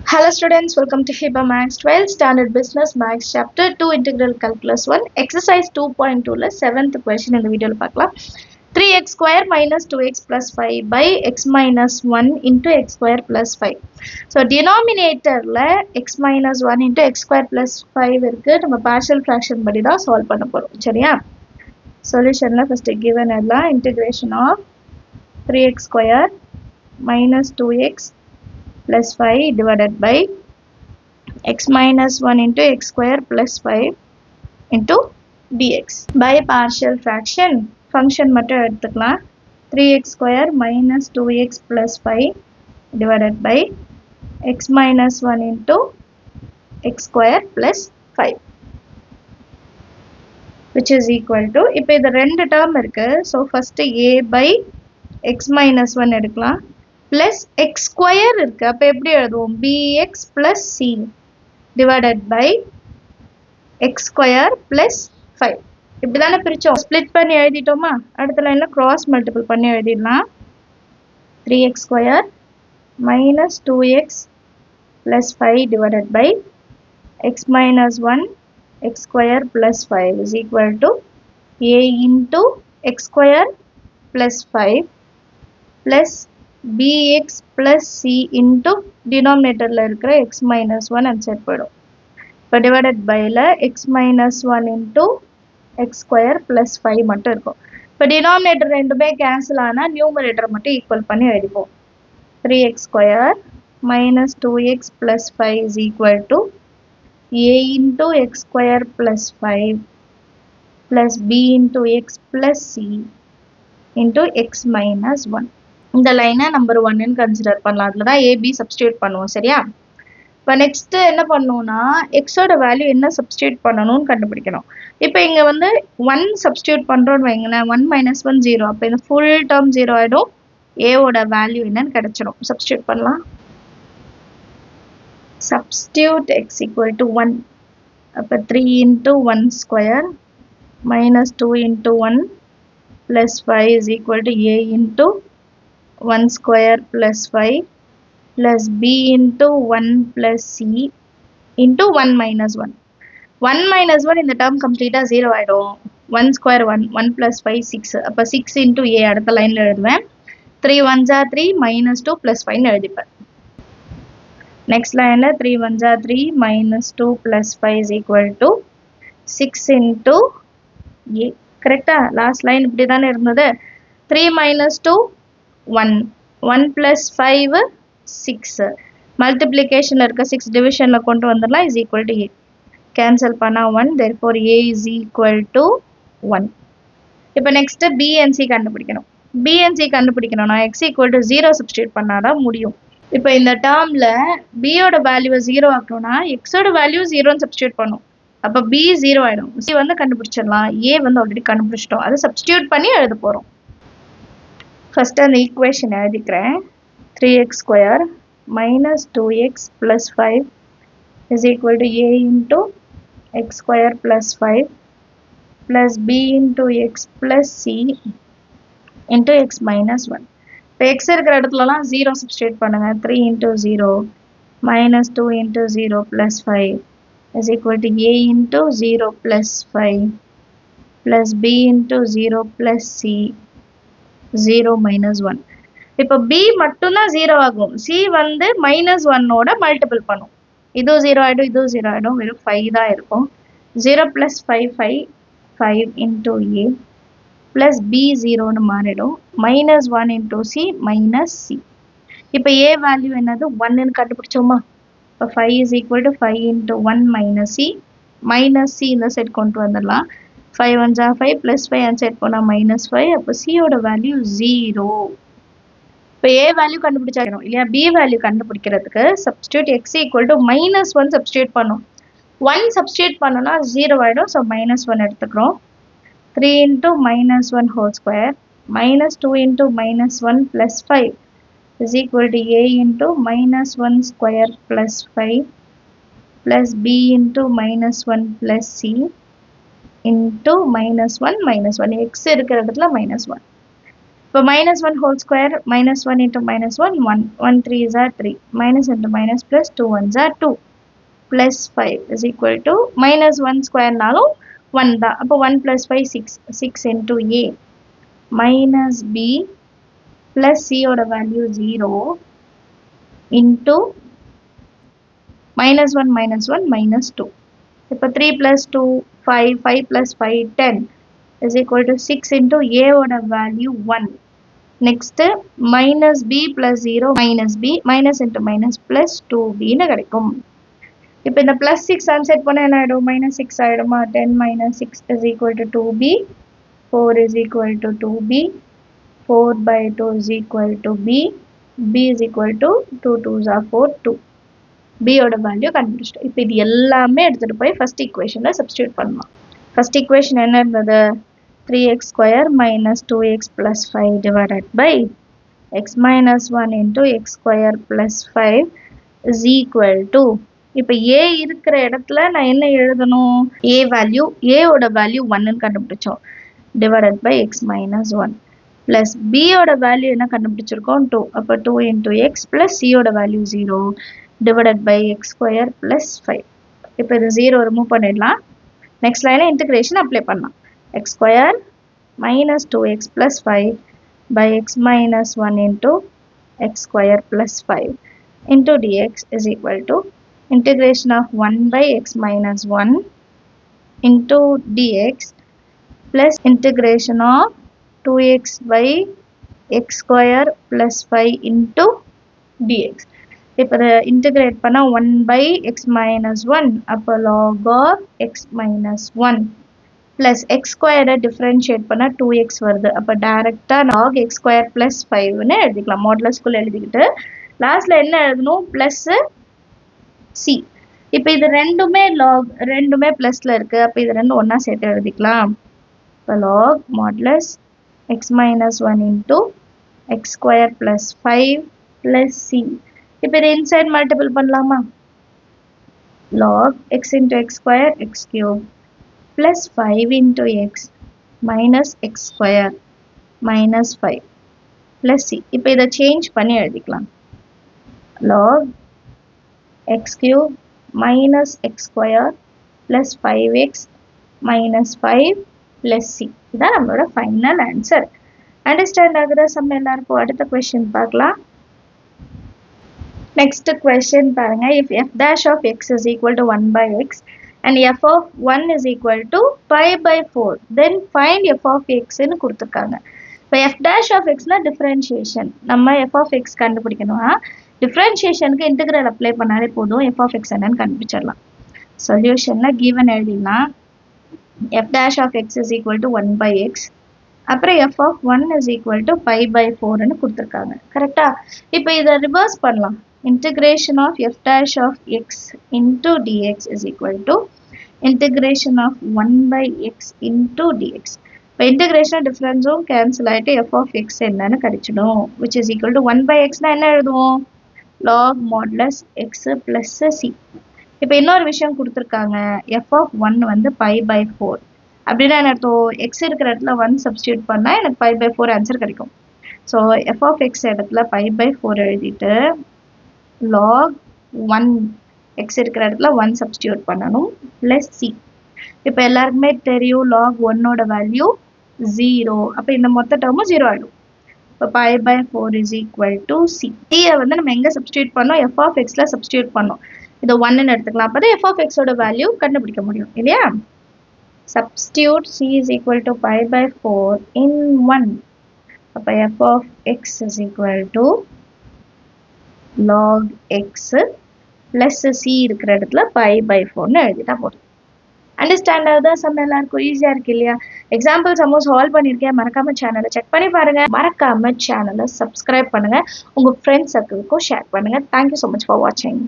Hello students, welcome to HIBA Max 12 Standard Business Max Chapter 2 Integral Calculus 1 Exercise 2.2 la 7th question இந்த வீடியோல பார்க்கலாம் 3x square minus 2x plus 5 by x minus 1 into x square plus 5. So denominator la x minus 1 into x square plus 5 இருக்கு நம்ம partial fraction படி தான் solve பண்ண போறோம் சரியா solution la first given எல்லாம் integration of 3x square minus 2x plus 5 divided by x minus 1 into x square plus 5 into dx. By partial fraction, function மட்டும் எடுத்துக்கலாம் 3x square minus 2x plus 5 divided by x minus 1 into x square plus 5 which is equal to, இப்போ இது ரெண்டு term இருக்கு, so first a by x minus 1 எடுக்கலாம் plus x square இருக்கு, அப்ப எப்படி எழுதுவோம் bx plus c divided by x square plus 5 இப்படிதானே பிரிச்சோம் split பண்ணி எழுதிட்டோமா அடுத்த லைன்ல cross multiple பண்ணி எழுதிடலாம் 3x square minus 2x plus 5 divided by x minus 1 x square plus 5 is equal to a into x square plus 5 plus bx plus c into denominator la இருக்கிற x minus 1 and set போடும் இப்போ divided by la x minus 1 into x square plus 5 மட்டும் இருக்கும் இப்போ denominator ரெண்டுமே cancel ஆனா numerator மட்டும் equal பண்ணி எழுதிப்போம் 3x square minus 2x plus 5 is equal to a into x square plus 5 plus b into x plus c into x minus 1 இந்த லைனை number 1 ன்னு கன்சிடர் பண்ணலாம் அதுல தான் ab சப்ஸ்டிட்யூட் பண்ணுவோம் சரியா இப்போ நெக்ஸ்ட் என்ன பண்ணனும்னா x ஓட வேல்யூ என்ன சப்ஸ்டிட்யூட் பண்ணனும்னு கண்டுபிடிக்கணும் இப்போ இங்க வந்து 1 சப்ஸ்டிட்யூட் பண்றோம்னு வைங்களேன் 1 - 1 0 அப்ப இந்த ஃபுல் டேர்ம் 0 ஆயிடும் a ஓட வேல்யூ என்னன்னு கிடைச்சிடும் சப்ஸ்டிட்யூட் பண்ணலாம் substitute x equal to 1 அப்ப 3 into 1 square minus 2 into 1 plus 5 is equal to a into 1 square plus 5 plus b into 1 plus c into 1 minus 1. 1 minus 1 in the term complete 0 ஆயிடும் 1 square 1 1 plus 5 6 அப்ப 6 into a அடுத்த லைன்ல எழுதுவேன் 3 1s are 3 minus 2 plus 5 எழுதிப்பேன் next line 3 1s are 3 minus 2 plus 5 is equal to 6 into a correct last line இப்படி தானே இருந்தது 3 minus 2 1 1 plus 5 6 multiplication இருக்க 6 division ல கொண்டு வந்துடலாம் is equal to a cancel பண்ணா 1 therefore a is equal to 1 இப்போ next b and c கண்டுபிடிக்கணும் b and c கண்டுபிடிக்கணும்னா x equal to 0 substitute பண்ணாதான் முடியும் இப்போ இந்த டேர்ம்ல b ஓட வேல்யூவை 0 ஆக்கணும்னா x ஓட வேல்யூ 0 ன்னு சப்ஸ்டிட்யூட் பண்ணும் அப்ப b 0 ஆயிடும் c வந்து கண்டுபிடிச்சிடலாம் a வந்து ஆல்ரெடி கண்டுபிடிச்சிட்டோம் அதை சப்ஸ்டிட்யூட் பண்ணி எழுத போறோம் first அந்த equation எழுதிக்கிறேன் 3x square minus 2x plus 5 is equal to a into x square plus 5 plus b into x plus c into x minus 1 இப்போ x இருக்கிற இடத்துலலாம் 0 substitute பண்ணுங்க 3 into 0 minus 2 into 0 plus 5 is equal to a into 0 plus 5 plus b into 0 plus c 0 minus 1 இப்போ b மட்டும்தான் 0 ஆகும் c வந்து minus 1 ஓட multiple பண்ணும் இது 0 ஆயிடும் இது 0 ஆயிடும் வெறும் 5 தான் இருக்கும் 0 plus 5 5 into a plus b 0 ன்னு மாறிடும் minus 1 into c minus c இப்போ a வேல்யூ என்னது 1 ன்னு கண்டுபிடிச்சோமா இப்போ 5 is equal to 5 into 1 minus c இந்த சைடு கொண்டு வந்துடலாம் 5 1s are 5 plus 5 and set போனா minus 5 அப்போ c ஓட வேல்யூ 0 இப்போ a வேல்யூ கண்டுபிடிச்சாயிரும் இல்லையா b வேல்யூ கண்டுபிடிக்கிறதுக்கு substitute x equal to minus 1 substitute பண்ணும் 1 substitute பண்ணோம்னா 0 ஆயிடும் so minus 1 எடுத்துக்கிறோம் 3 into minus 1 whole square minus 2 into minus 1 plus 5 is equal to a into minus 1 square plus 5 plus b into minus 1 plus c into minus 1 x இருக்கிற இடத்துல minus 1 இப்போ -1 whole square, -1 into -1, 1. 1 3s are 3. Minus into minus plus 2 1s are 2. Plus 5 is equal to -1 square நாலும் 1 தான். அப்போ 1 plus 5 6. 6 into A minus B plus C ஓட value 0 into -1 minus 2. இப்போ 3 plus 2 5. 5 plus 5 10 is equal to 6 into A ஓட value 1. Next minus B plus 0 minus B minus into minus plus 2B னு கிடைக்கும். இப்போ இந்த plus 6 unset பண்ணா என்ன ஆயிடும்? minus 6 ஆயிடுமா? 10 minus 6 is equal to 2B. 4 is equal to 2B. 4 by 2 is equal to B. B is equal to 2 2s are 4 2. B ஓட value கண்டுபிடிச்சிட்டோம். இப்போ இது எல்லாமே எடுத்துட்டு போய் ஃபர்ஸ்ட் ஈக்குவேஷன்ல சப்ஸ்டிட்யூட் பண்ணலாம். ஃபர்ஸ்ட் ஈக்குவேஷன் என்ன இருந்தது? 3x square minus 2x plus 5 divided by x minus 1 into x square plus 5 is equal to, இப்போ a இருக்கிற இடத்துல நான் என்ன எழுதணும்? a வேல்யூ, a ஓட வேல்யூ 1 ன்னு கண்டுபிடிச்சோம், divided by x minus 1 plus b ஓட வேல்யூ என்ன கண்டுபிடிச்சிருக்கோம்? 2. அப்போ 2 into x plus c ஓட value 0 divided by x square plus 5. இப்போ இது 0 ரிமூவ் பண்ணிடலாம். நெக்ஸ்ட் லைன்ல இன்டகிரேஷன் அப்ளை பண்ணலாம். x square minus 2x plus 5 by x minus 1 into x square plus 5 into dx is equal to integration of 1 by x minus 1 into dx plus integration of 2x by x square plus 5 into dx. இப்போ இதை integrate பண்ணா 1 by x minus 1 அப்போ log of x minus 1 plus x square differentiate பண்ணா 2x வருது. அப்போ டைரக்டா log x square plus 5 னு எழுதிக்கலாம். மாடுலஸ்குள்ள எழுதிக்கிட்டு லாஸ்ட்ல என்ன எழுதணும்? plus c. இப்போ இது ரெண்டுமே log, ரெண்டுமே பிளஸ்ல இருக்கு. அப்போ இது ரெண்டும் ஒண்ணா சேர்த்து எழுதிக்கலாம். இப்போ log modulus x minus 1 into x square plus 5 plus c. இப்போ இது inside multiple பண்ணலாமா? log x into x square x cube plus 5 into x minus x square minus 5 plus c. இப்போ இதை சேஞ்ச் பண்ணி எழுதிக்கலாம். log x cube minus x square plus 5x minus 5 plus c. இதான் நம்மளோட final answer. Understand ஆகுதா some எல்லாருக்கும்? அடுத்த question பார்க்கலாம். Next question பாருங்க. If f dash of x is equal to 1 by x and f of 1 is equal to pi by 4, then find f of x ன்னு கொடுத்துருக்காங்க. இப்போ f dash of x னா differentiation. நம்ம f of x கண்டுபிடிக்கணும்னா differentiationக்கு integral apply பண்ணாலே போதும், f of x என்னன்னு கண்டுபிடிச்சிடலாம். சொல்யூஷன்ல given எழுதிடலாம். f dash of x is equal to 1 by x, அப்புறம் f of 1 is equal to pi by 4 ன்னு கொடுத்துருக்காங்க. கரெக்டா? இப்போ இதை ரிவர்ஸ் பண்ணலாம். Integration of f dash of x into dx is equal to integration of 1 by x into dx. இப்போ integration difference cancel ஆயிட்டு f of x என்னன்னு கிடைச்சிடும், which is equal to 1 by x னா என்ன எழுதுவோம்? log modulus x plus c. இப்போ இன்னொரு விஷயம் கொடுத்துருக்காங்க, f of 1 வந்து pi by 4. அப்படின்னா என்ன அர்த்தம்? x இருக்கிற இடத்துல 1 சப்ஸ்டியூட் பண்ணா எனக்கு pi by 4 ஆன்சர் கிடைக்கும். ஸோ f of x இடத்துல pi by 4 எழுதிட்டு log 1 x இருக்கிற இடத்துல 1 சப்ஸ்டியூட் பண்ணணும் plus c. இப்போ எல்லாருக்குமே தெரியும் log 1 ஓட வேல்யூ 0. அப்போ இந்த மொத்த டேர்மும் 0 ஆயிடும். இப்போ pi by 4 is equal to c. c வந்து நம்ம எங்க சப்ஸ்டியூட் பண்ணோம்? f of x ல சப்ஸ்டியூட் பண்ணோம். இதை 1 ன்னு எடுத்துக்கலாம். அப்பதான் f of x ஓட வேல்யூ கண்டுபிடிக்க முடியும் இல்லையா? Substitute c is equal to pi by 4 in 1. அப்போ f of x is equal to log x plus c இருக்கிற இடத்துல pi by 4 ன்னு எழுதிட்டா போதும். அண்டர்ஸ்டாண்ட் ஆகுதா சம் எல்லாருக்கும்? ஈஸியா இருக்கு இல்லையா? எக்ஸாம்பிள் சம்மோஸ் சால்வ் பண்ணியிருக்கேன். மறக்காம சேனலை செக் பண்ணி பாருங்க. மறக்காம சேனலை சப்ஸ்கிரைப் பண்ணுங்க. உங்க ஃப்ரெண்ட்ஸ் சர்க்கிளுக்கும் ஷேர் பண்ணுங்க. தேங்க்யூ ஸோ மச் ஃபார் வாட்சிங்.